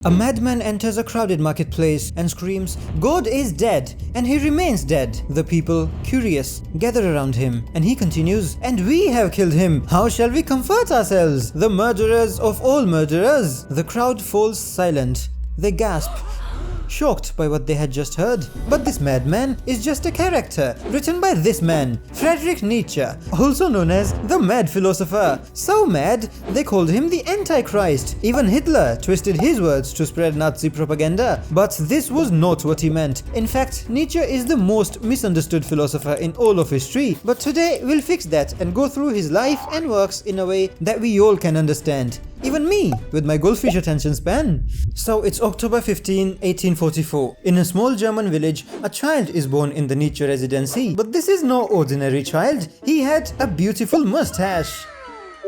A madman enters a crowded marketplace and screams, "God is dead, and he remains dead." The people, curious, gather around him, and he continues, "And we have killed him. How shall we comfort ourselves? The murderers of all murderers." The crowd falls silent. They gasp, shocked by what they had just heard. But this madman is just a character written by this man, Friedrich Nietzsche, also known as the mad philosopher. So mad, they called him the Antichrist. Even Hitler twisted his words to spread Nazi propaganda. But this was not what he meant. In fact, Nietzsche is the most misunderstood philosopher in all of history. But today we'll fix that and go through his life and works in a way that we all can understand. Even me, with my goldfish attention span. So it's October 15, 1844. In a small German village, a child is born in the Nietzsche residency. But this is no ordinary child. He had a beautiful mustache.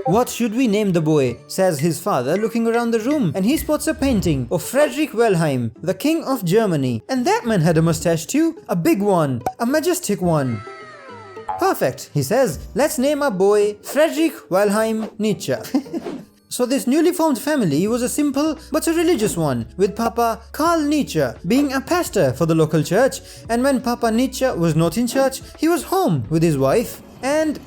"What should we name the boy?" says his father, looking around the room, and he spots a painting of Friedrich Wilhelm, the king of Germany. And that man had a mustache too, a big one, a majestic one. "Perfect," he says. "Let's name our boy Friedrich Wilhelm Nietzsche." So this newly formed family was a simple but a religious one, with Papa Karl Nietzsche being a pastor for the local church, and when Papa Nietzsche was not in church, he was home with his wife and...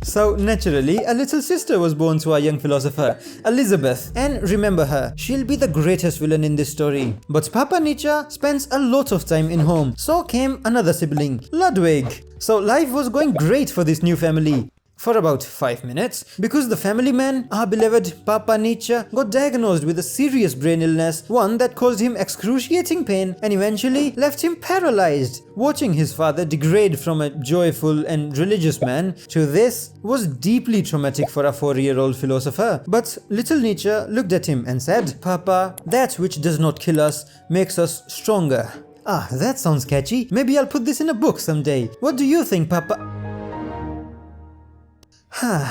So naturally, a little sister was born to our young philosopher, Elizabeth, and remember her, she'll be the greatest villain in this story. But Papa Nietzsche spends a lot of time in home, so came another sibling, Ludwig. So life was going great for this new family. For about 5 minutes, because the family man, our beloved Papa Nietzsche, got diagnosed with a serious brain illness, one that caused him excruciating pain and eventually left him paralyzed. Watching his father degrade from a joyful and religious man to this was deeply traumatic for a 4-year-old philosopher. But little Nietzsche looked at him and said, "Papa, that which does not kill us makes us stronger." Ah, that sounds catchy. Maybe I'll put this in a book someday. What do you think, Papa?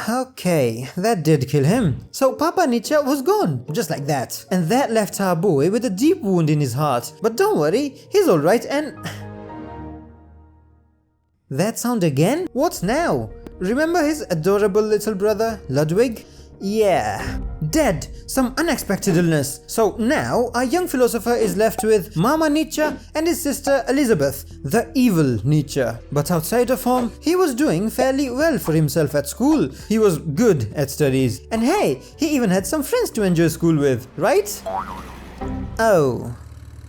Okay, that did kill him. So Papa Nietzsche was gone, just like that. And that left our boy with a deep wound in his heart. But don't worry, he's alright and... That sound again? What now? Remember his adorable little brother, Ludwig? Yeah, dead. Some unexpected illness. So now our young philosopher is left with Mama Nietzsche and his sister Elizabeth, the evil Nietzsche. But outside of home, he was doing fairly well for himself at school. He was good at studies. And hey, he even had some friends to enjoy school with, right? Oh,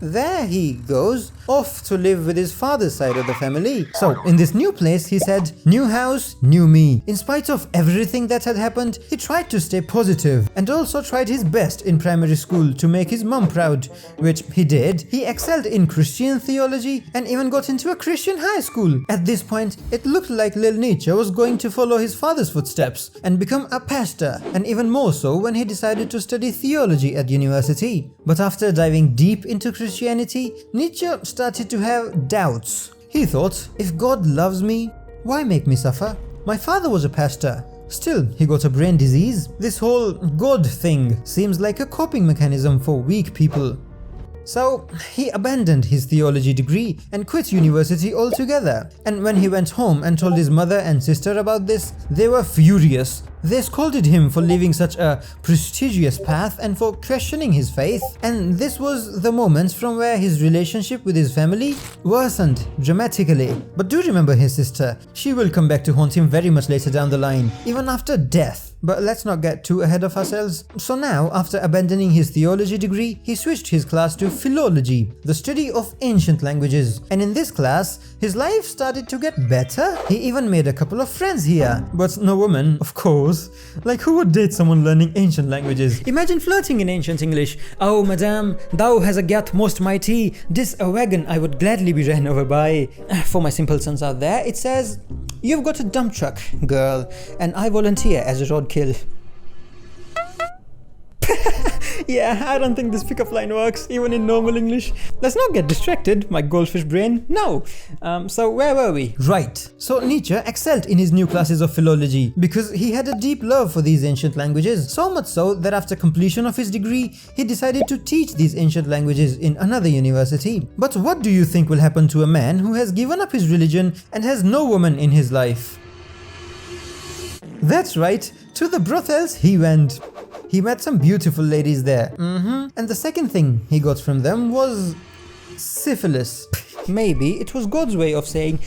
there he goes, off to live with his father's side of the family. So, in this new place, he said, "New house, new me." In spite of everything that had happened, he tried to stay positive and also tried his best in primary school to make his mom proud, which he did. He excelled in Christian theology and even got into a Christian high school. At this point, it looked like Lil Nietzsche was going to follow his father's footsteps and become a pastor, and even more so when he decided to study theology at university. But after diving deep into Christianity, Nietzsche started to have doubts. He thought, if God loves me, why make me suffer? My father was a pastor. Still, he got a brain disease. This whole God thing seems like a coping mechanism for weak people. So, he abandoned his theology degree and quit university altogether. And when he went home and told his mother and sister about this, they were furious. They scolded him for leaving such a prestigious path and for questioning his faith. And this was the moment from where his relationship with his family worsened dramatically. But do remember his sister. She will come back to haunt him very much later down the line, even after death. But let's not get too ahead of ourselves. So now, after abandoning his theology degree, he switched his class to philology, the study of ancient languages. And in this class, his life started to get better. He even made a couple of friends here. But no woman, of course. Like, who would date someone learning ancient languages? Imagine flirting in ancient English. "Oh, madame, thou has a gat most mighty. This a wagon I would gladly be ran over by." For my simple sons out there, it says, "You've got a dump truck, girl, and I volunteer as a roadkill." Yeah, I don't think this pickup line works, even in normal English. Let's not get distracted, my goldfish brain. No. So where were we? Right. So Nietzsche excelled in his new classes of philology because he had a deep love for these ancient languages. So much so that after completion of his degree, he decided to teach these ancient languages in another university. But what do you think will happen to a man who has given up his religion and has no woman in his life? That's right, to the brothels he went. He met some beautiful ladies there. And the second thing he got from them was syphilis. Maybe it was God's way of saying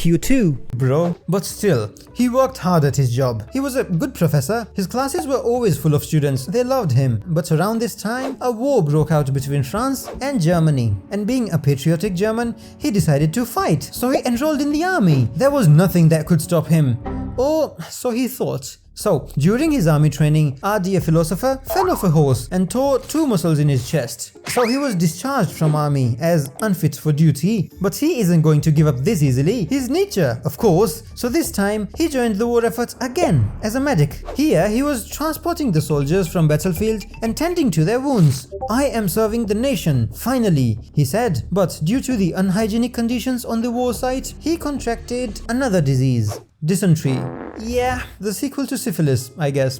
you too, bro. But still, he worked hard at his job. He was a good professor. His classes were always full of students. They loved him. But around this time, a war broke out between France and Germany. And being a patriotic German, he decided to fight. So he enrolled in the army. There was nothing that could stop him. Or so he thought. So, during his army training, our dear philosopher fell off a horse and tore 2 muscles in his chest. So he was discharged from army as unfit for duty. But he isn't going to give up this easily. He's Nietzsche, of course. So this time, he joined the war efforts again as a medic. Here, he was transporting the soldiers from battlefield and tending to their wounds. I am serving the nation, finally, he said. But due to the unhygienic conditions on the war site, he contracted another disease. Dysentery. Yeah, the sequel to syphilis, I guess.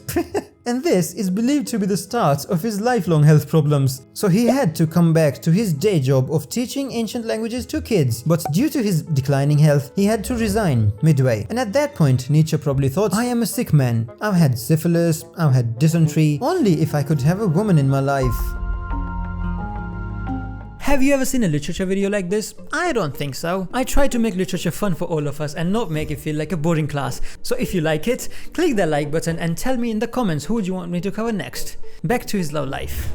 And this is believed to be the start of his lifelong health problems. So he had to come back to his day job of teaching ancient languages to kids. But due to his declining health, he had to resign midway. And at that point, Nietzsche probably thought, I am a sick man. I've had syphilis, I've had dysentery. Only if I could have a woman in my life. Have you ever seen a literature video like this? I don't think so. I try to make literature fun for all of us and not make it feel like a boring class. So if you like it, click the like button and tell me in the comments who would you want me to cover next. Back to his love life.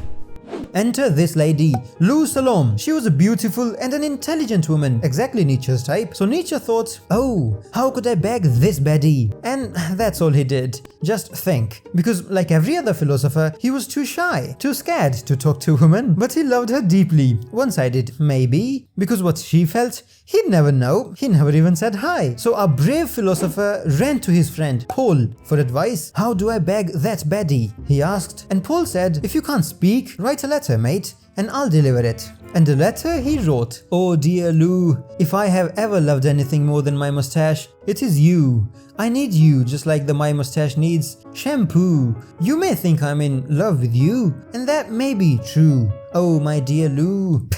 Enter this lady, Lou Salom. She was a beautiful and an intelligent woman, exactly Nietzsche's type. So Nietzsche thought, oh, how could I bag this baddie? And that's all he did. Just think. Because like every other philosopher, he was too shy, too scared to talk to a woman. But he loved her deeply. One-sided, maybe. Because what she felt, he'd never know. He never even said hi. So our brave philosopher ran to his friend, Paul, for advice. How do I bag that baddie? He asked. And Paul said, if you can't speak, write a letter, mate, and I'll deliver it. And the letter he wrote, oh dear Lou, if I have ever loved anything more than my mustache, it is you. I need you just like the my mustache needs shampoo. You may think I'm in love with you, and that may be true. Oh my dear Lou.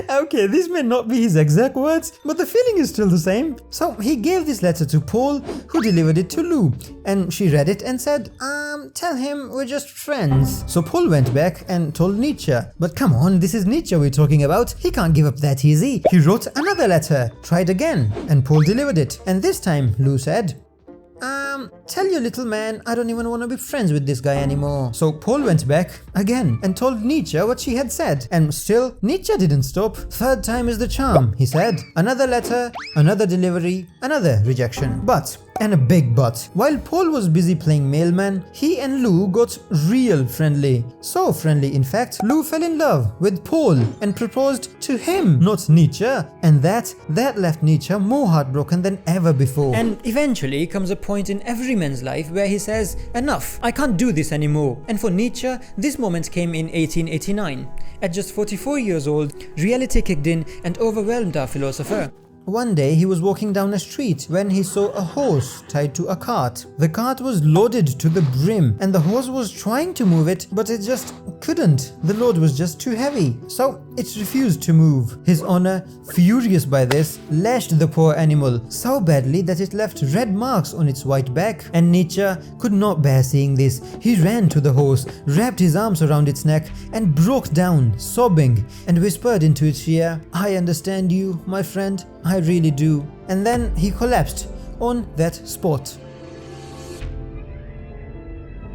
Okay, these may not be his exact words, but the feeling is still the same. So he gave this letter to Paul, who delivered it to Lou, and she read it and said, tell him we're just friends. So Paul went back and told Nietzsche, but come on, this is Nietzsche we're talking about, he can't give up that easy. He wrote another letter, tried again, and Paul delivered it, and this time Lou said, tell your little man I don't even want to be friends with this guy anymore. So Paul went back again and told Nietzsche what she had said, and still Nietzsche didn't stop. Third time is the charm, he said. Another letter, another delivery, another rejection. But, and a big but, while Paul was busy playing mailman, he and Lou got real friendly. So friendly in fact, Lou fell in love with Paul and proposed to him, not Nietzsche. And that left Nietzsche more heartbroken than ever before. And eventually comes a point in every man's life where he says, enough, I can't do this anymore. And for Nietzsche, this moment came in 1889. At just 44 years old, reality kicked in and overwhelmed our philosopher. One day he was walking down a street when he saw a horse tied to a cart. The cart was loaded to the brim and the horse was trying to move it, but it just couldn't. The load was just too heavy, so it refused to move. His owner, furious by this, lashed the poor animal so badly that it left red marks on its white back. And Nietzsche could not bear seeing this. He ran to the horse, wrapped his arms around its neck and broke down, sobbing, and whispered into its ear, I understand you, my friend, I really do. And then he collapsed on that spot.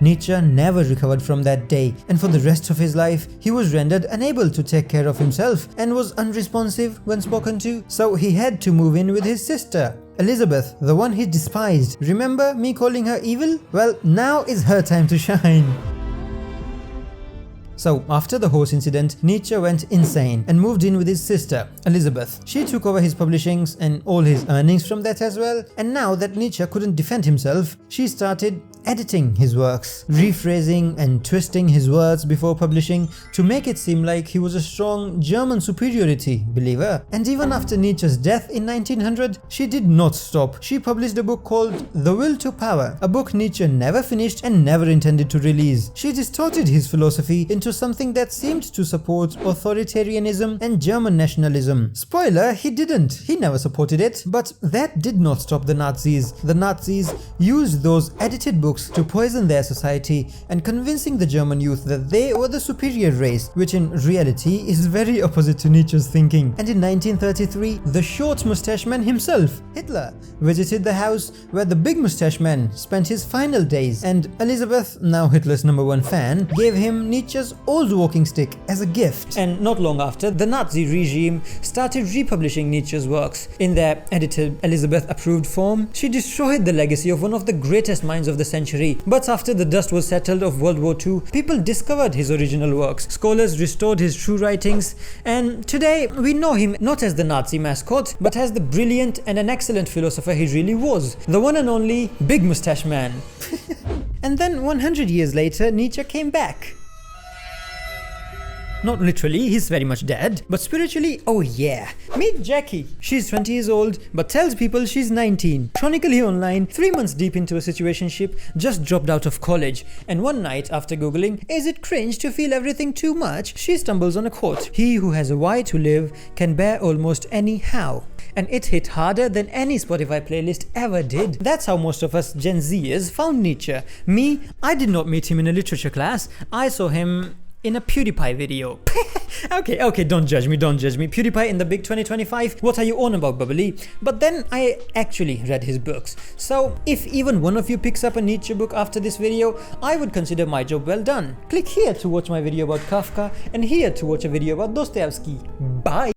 Nietzsche never recovered from that day, and for the rest of his life, he was rendered unable to take care of himself and was unresponsive when spoken to, so he had to move in with his sister, Elizabeth, the one he despised. Remember me calling her evil? Well, now is her time to shine. So, after the horse incident, Nietzsche went insane and moved in with his sister, Elizabeth. She took over his publishings and all his earnings from that as well, and now that Nietzsche couldn't defend himself, she started editing his works, rephrasing and twisting his words before publishing to make it seem like he was a strong German superiority believer. And even after Nietzsche's death in 1900, she did not stop. She published a book called The Will to Power, a book Nietzsche never finished and never intended to release. She distorted his philosophy into something that seemed to support authoritarianism and German nationalism. Spoiler, he didn't. He never supported it. But that did not stop the Nazis. The Nazis used those edited books books to poison their society and convincing the German youth that they were the superior race, which in reality is very opposite to Nietzsche's thinking. And in 1933, the short mustache man himself, Hitler, visited the house where the big mustache man spent his final days, and Elizabeth, now Hitler's #1 fan, gave him Nietzsche's old walking stick as a gift. And not long after, the Nazi regime started republishing Nietzsche's works in their edited Elizabeth-approved form. She destroyed the legacy of one of the greatest minds of the century. But after the dust was settled of World War II, people discovered his original works. Scholars restored his true writings, and today we know him not as the Nazi mascot, but as the brilliant and an excellent philosopher he really was, the one and only Big Mustache Man. And then 100 years later, Nietzsche came back. Not literally, he's very much dead, but spiritually, oh yeah. Meet Jackie. She's 20 years old, but tells people she's 19. Chronically online, 3 months deep into a situationship, just dropped out of college. And one night, after googling, is it cringe to feel everything too much? She stumbles on a quote. He who has a why to live can bear almost any how. And it hit harder than any Spotify playlist ever did. That's how most of us Gen Zers found Nietzsche. Me, I did not meet him in a literature class. I saw him in a PewDiePie video. Okay, don't judge me. PewDiePie in the big 2025? What are you on about, bubbly? But then I actually read his books. So if even one of you picks up a Nietzsche book after this video, I would consider my job well done. Click here to watch my video about Kafka and here to watch a video about Dostoevsky. Bye!